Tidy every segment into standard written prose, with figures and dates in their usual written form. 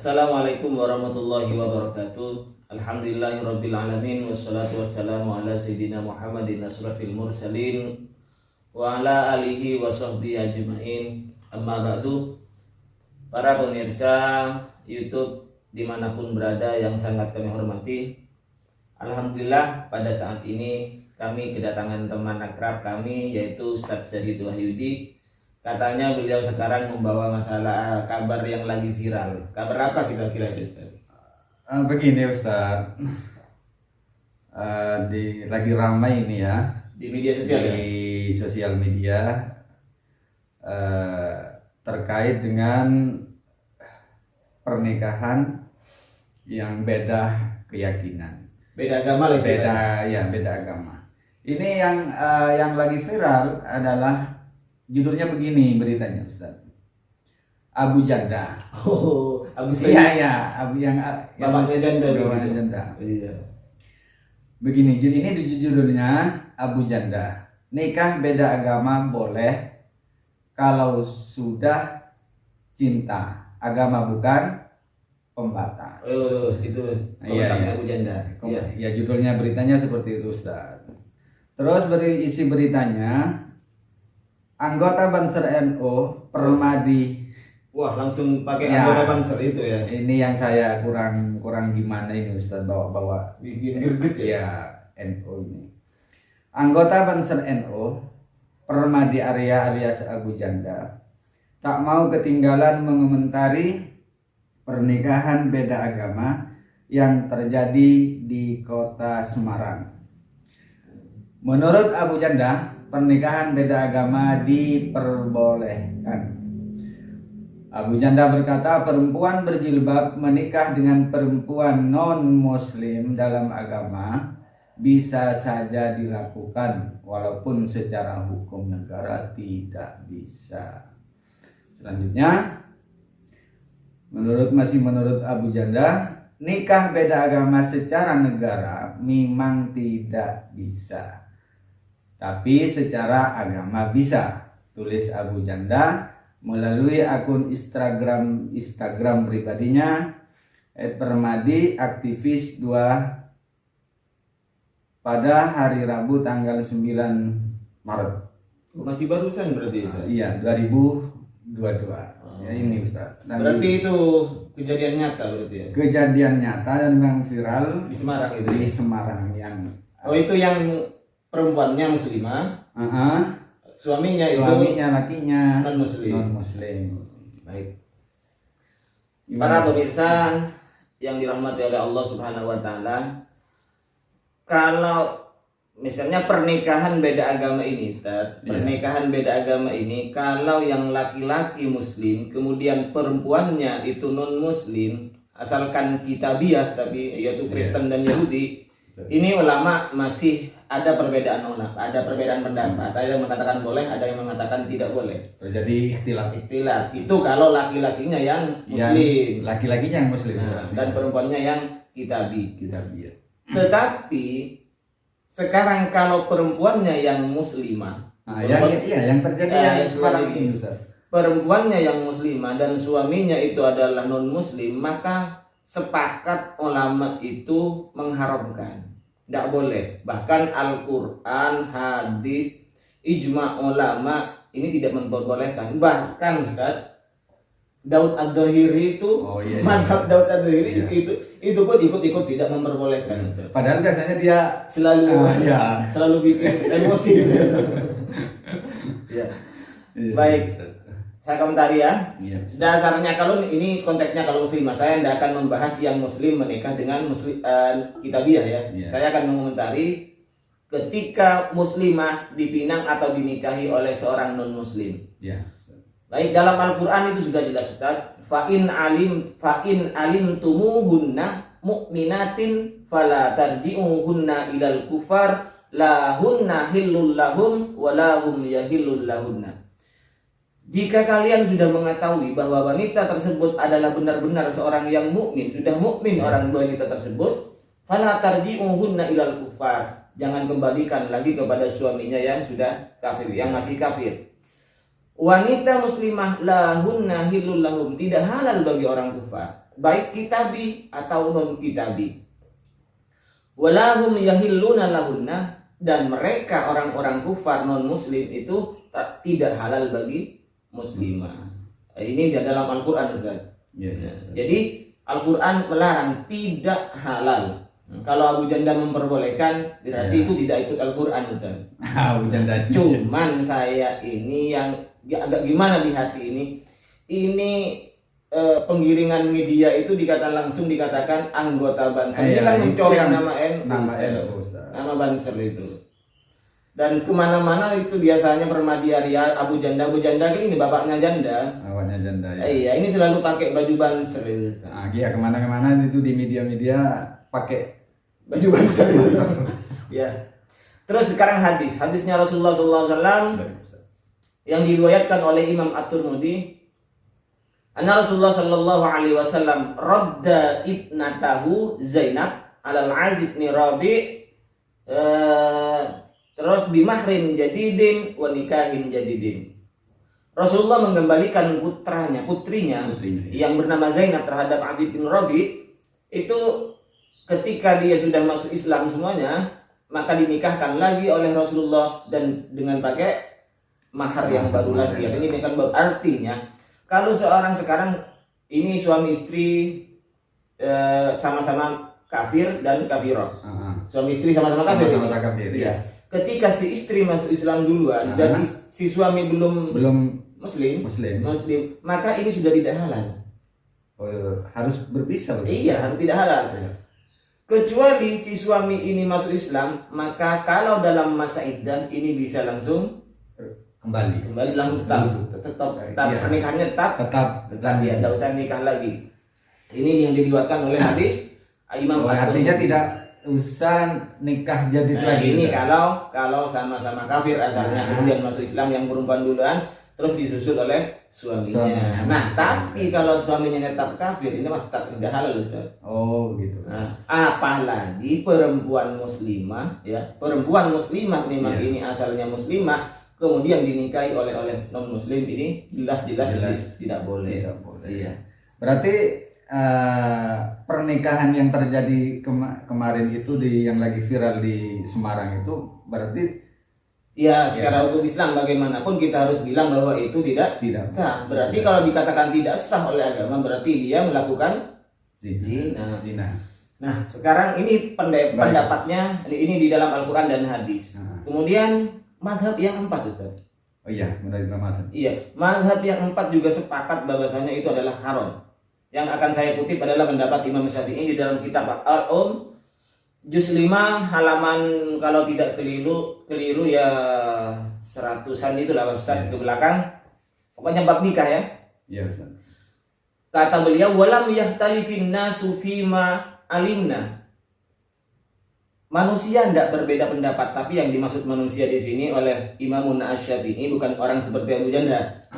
Assalamualaikum warahmatullahi wabarakatuh. Alhamdulillahirabbil alamin wassalatu wassalamu ala sayyidina Muhammadin asrafil mursalin wa ala alihi wa sahbihi ajmain. Amma ba'du. Para pemirsa YouTube dimanapun berada yang sangat kami hormati, alhamdulillah pada saat ini kami kedatangan teman akrab kami yaitu Ustadz Zahid Wahyudi. Katanya beliau sekarang membawa masalah kabar yang lagi viral. Kabar apa kira-kira itu, Ustaz? Begini Ustaz, lagi ramai ini ya Di media sosial di sosial media terkait dengan pernikahan yang beda keyakinan, Beda agama lah beda agama. Ini yang lagi viral adalah judulnya begini beritanya Ustaz. Abu Janda. Oh, Abu Sayyid. Iya, yang Bapaknya janda. Bapaknya janda. Iya. Begini, ini judulnya Abu Janda. Nikah beda agama boleh kalau sudah cinta. Agama bukan pembatas. Oh, itu komentarnya Abu Janda. Iya. Ya, judulnya beritanya seperti itu Ustaz. Terus isi beritanya, anggota Banser NU Permadi. Wah, langsung pakai Ya, anggota Banser itu ya. Ini yang saya kurang gimana ini Ustaz bawa Bikin greget ya. ya NU ini. Anggota Banser NU Permadi Arya alias Abu Janda tak mau ketinggalan mengomentari pernikahan beda agama yang terjadi di kota Semarang. Menurut Abu Janda, pernikahan beda agama diperbolehkan. Abu Janda berkata perempuan berjilbab menikah dengan perempuan non-muslim dalam agama bisa saja dilakukan walaupun secara hukum negara tidak bisa. Selanjutnya, menurut Abu Janda, nikah beda agama secara negara memang tidak bisa. Tapi secara agama bisa, tulis Abu Janda melalui akun Instagram pribadinya @permadi aktivis 2 pada hari Rabu tanggal 9 Maret. Masih barusan berarti itu. Iya, 2022. Ya ini Ustaz. Berarti itu kejadian nyata berarti ya. Kejadian nyata dan memang viral Di Semarang itu. di Semarang yang Oh, itu yang perempuannya muslimah. Suaminya lakinya non muslim. Baik. Para pemirsa yang dirahmati oleh Allah Subhanahu wa taala, kalau misalnya pernikahan beda agama ini, Ustaz, pernikahan beda agama ini kalau yang laki-laki muslim kemudian perempuannya itu non muslim, asalkan kitabiah tapi yaitu Kristen dan Yahudi, ini ulama masih ada perbedaan pendapat. Ada yang mengatakan boleh, ada yang mengatakan tidak boleh. Terjadi ikhtilaf. Itu kalau laki-lakinya yang muslim, Laki-lakinya yang muslim dan perempuannya yang kitabi. Kitabiah. Tetapi sekarang kalau perempuannya yang muslimah, yang terjadi yang sekarang ini Ustaz. Perempuannya yang muslimah dan suaminya itu adalah non muslim, maka sepakat ulama itu mengharamkan. Tidak boleh. Bahkan Al-Quran, hadis, ijma ulama ini tidak memperbolehkan. Bahkan Ustaz, Daud Ad-Dhahiri itu, mazhab Daud Ad-Dhahiri itu pun ikut tidak memperbolehkan. Padahal biasanya dia selalu bikin emosi. Ya. Baik. Saya komentari ya. Dasarnya kalau ini konteksnya kalau muslimah, saya tidak akan membahas yang muslim menikah dengan kitabiah ya. Saya akan mengomentari ketika muslimah dipinang atau dinikahi oleh seorang non muslim. Baik, dalam Al-Qur'an itu sudah jelas Ustaz. Fa in alimtumuhunna mu'minatin fala tarji'uhunna ilal kufar la hunna hillul lahum wa la hum yahillul lahunna. Jika kalian sudah mengetahui bahwa wanita tersebut adalah benar-benar seorang yang mukmin, sudah mukmin orang wanita tersebut, fala tarji'uhunna ilal kufar. Jangan kembalikan lagi kepada suaminya yang sudah kafir, yang masih kafir. Wanita muslimah lahunna hillul lahum, tidak halal bagi orang kufar, baik kitabi atau non kitabi. Walahum yahilluna lahunna, dan mereka orang-orang kufar non muslim itu tidak halal bagi muslimah. Ini dalam Al-Qur'an, Ustaz. Jadi Al-Qur'an melarang, tidak halal. Kalau Abu Janda memperbolehkan, berarti itu tidak ikut Al-Qur'an, Ustaz. Abu Janda. Cuman saya ini yang agak gimana di hati ini penggiringan media itu langsung dikatakan anggota Banser. Ini kan mencoreng nama NU, nama Banser itu. Dan kemana-mana itu biasanya Permadi Arya, Abu Janda ini bapaknya Janda. Bapaknya Janda ya. Iya, ini selalu pakai baju Banser itu. Iya, kemana-mana itu di media-media pakai baju Banser itu. Ya. Terus sekarang hadisnya Rasulullah SAW yang diriwayatkan oleh Imam At-Tirmidzi, anna Rasulullah sallallahu alaihi wasallam radda ibnatahu Zainab alal Azib bin Rabi, terus bimahrin jadidin wa nikahin jadidin. Rasulullah mengembalikan putrinya yang bernama Zainab terhadap Azib bin Rabi itu ketika dia sudah masuk Islam semuanya, maka dinikahkan lagi oleh Rasulullah dan dengan pakai mahar yang baru lagi. Artinya ini kan artinya kalau seorang sekarang ini suami istri sama-sama kafir dan kafirah. Suami istri sama-sama kafir. Iya. Ketika si istri masuk Islam duluan dan si suami belum muslim, maka ini sudah tidak halal. Harus berpisah. Iya, harus tidak halal. Kecuali si suami ini masuk Islam, maka kalau dalam masa iddah ini bisa langsung kembali langsung tetap pernikahannya tetap ya, tidak usah nikah lagi. Ini yang diriwayatkan oleh hadis Imam At-Tirmidzi. Artinya tidak usah nikah jadid lagi. Ini kalau sama-sama kafir asalnya kemudian masuk Islam, yang perempuan duluan terus disusul oleh suaminya. Nah, tapi kalau suaminya tetap kafir, ini masih tetap tidak halal, Ustaz. Oh, gitu. Nah, apalagi perempuan muslimah memang ini asalnya muslimah, kemudian dinikahi oleh non muslim, ini jelas tidak boleh. Iya. Berarti pernikahan yang terjadi kemarin itu yang lagi viral di Semarang itu berarti ya secara hukum Islam bagaimanapun kita harus bilang bahwa itu tidak sah. Berarti kalau dikatakan tidak sah oleh agama, berarti dia melakukan zina. Nah, sekarang ini pendapatnya ini di dalam Al-Qur'an dan hadis. Kemudian mazhab yang 4, Ustaz. Oh iya, mazhab. Iya, mazhab yang 4 juga sepakat bahwasanya itu adalah haram. Yang akan saya kutip adalah pendapat Imam Syafi'i di dalam kitab Al-Um juz 5 halaman, kalau tidak keliru ya 100-an itulah Ustaz, ke belakang. Pokoknya bab nikah ya. Iya, Ustaz. Kata beliau, walam yahtalifin nasu fima alimna. Manusia tidak berbeda pendapat, tapi yang dimaksud manusia di sini oleh Imamun Asy-Syafi'i bukan orang seperti Abu Janda.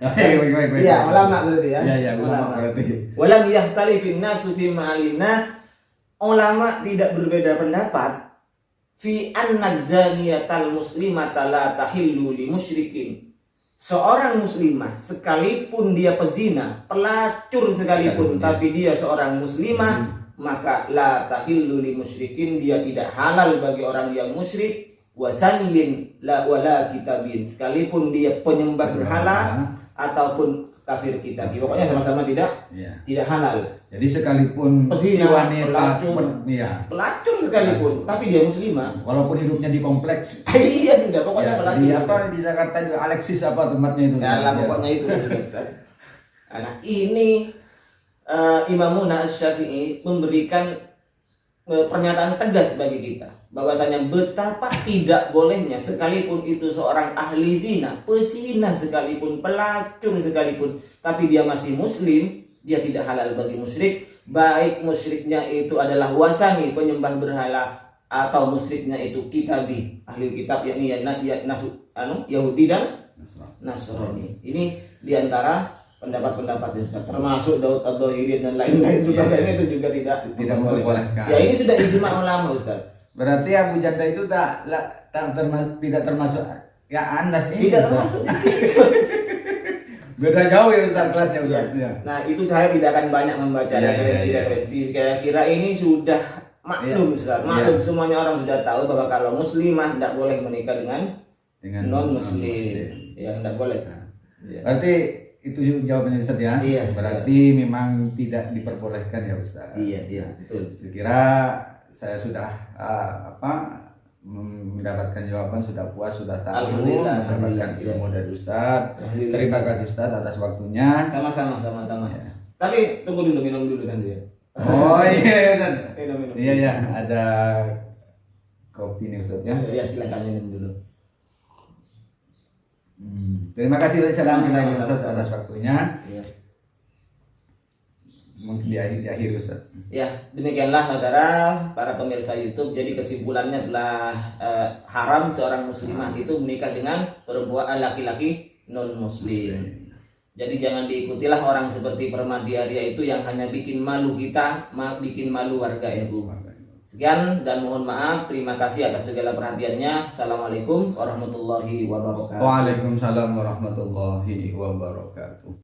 Iya, ulama berarti ya. Iya, ulama berarti. Walam yahtalifin nasu fi ma'alimna, ulama tidak berbeda pendapat fi anna zaniyatal muslimata la tahillu li musyrikin. Seorang muslimah sekalipun dia pezina, pelacur sekalipun, tapi dia seorang muslimah, maka la tahillu li musyrikin, dia tidak halal bagi orang yang musyrik, wasaniyin la wala kitabin, sekalipun dia penyembah berhala ataupun kafir kitab. Pokoknya sama-sama tidak halal. Jadi sekalipun si wanita pelacur sekalipun, tapi dia muslimah, walaupun hidupnya di kompleks. Iya sudah, pokoknya pelacur. Di Jakarta juga Alexis apa tempatnya itu. Ya lah, pokoknya itu Ustaz. Nah, ini Imamun Asy-Syafi'i memberikan pernyataan tegas bagi kita bahwasanya betapa tidak bolehnya, sekalipun itu seorang ahli zina, pesina sekalipun, pelacur sekalipun, tapi dia masih muslim, dia tidak halal bagi musyrik, baik musyriknya itu adalah wasani, penyembah berhala, atau musyriknya itu kitabi, ahli kitab, yakni Yahudi dan Nasrani. Ini diantara pendapat-pendapat termasuk Daud Ad-Dhahiri dan lain-lain sebagainya, itu juga tidak membolehkan. Ya, ini sudah ijma ulama, Ustaz. Berarti Abu Janda itu tidak termasuk Ya Anda sih. Tidak termasuk. Beda jauh ya Ustaz kelasnya Iya. Ustaz. Ya. Nah itu saya tidak akan banyak membaca Iya, referensi-referensi. Saya kira ini sudah maklum Ustaz. Maklum semuanya orang sudah tahu bahwa kalau muslimah tidak boleh menikah dengan non muslim. Ya tidak boleh. Ya. Berarti itu jawabannya Ustaz ya? Iya. Berarti memang tidak diperbolehkan ya Ustaz. Iya betul. Saya kira saya sudah mendapatkan jawaban, sudah puas, sudah tahu, Alhamdulillah, mendapatkan ilmu dari Ustaz. Alhamdulillah. Terima kasih Ustaz atas waktunya. Sama-sama. Ya. Tapi tunggu dulu, minum dulu nanti ya. Oh iya Ustaz. Minum. Iya ada kopi nih Ustaz ya. Ya silakan minum dulu. Terima kasih Sama-sama. Ustaz atas waktunya. Iya. Mungkin di akhir Ustaz. Ya, demikianlah saudara para pemirsa YouTube. Jadi kesimpulannya telah haram seorang muslimah itu menikah dengan perempuan laki-laki non muslim. Jadi jangan diikutilah orang seperti Permadi Arya itu yang hanya bikin malu kita, bikin malu warga NU. Sekian dan mohon maaf. Terima kasih atas segala perhatiannya. Assalamualaikum warahmatullahi wabarakatuh. Waalaikumsalam warahmatullahi wabarakatuh.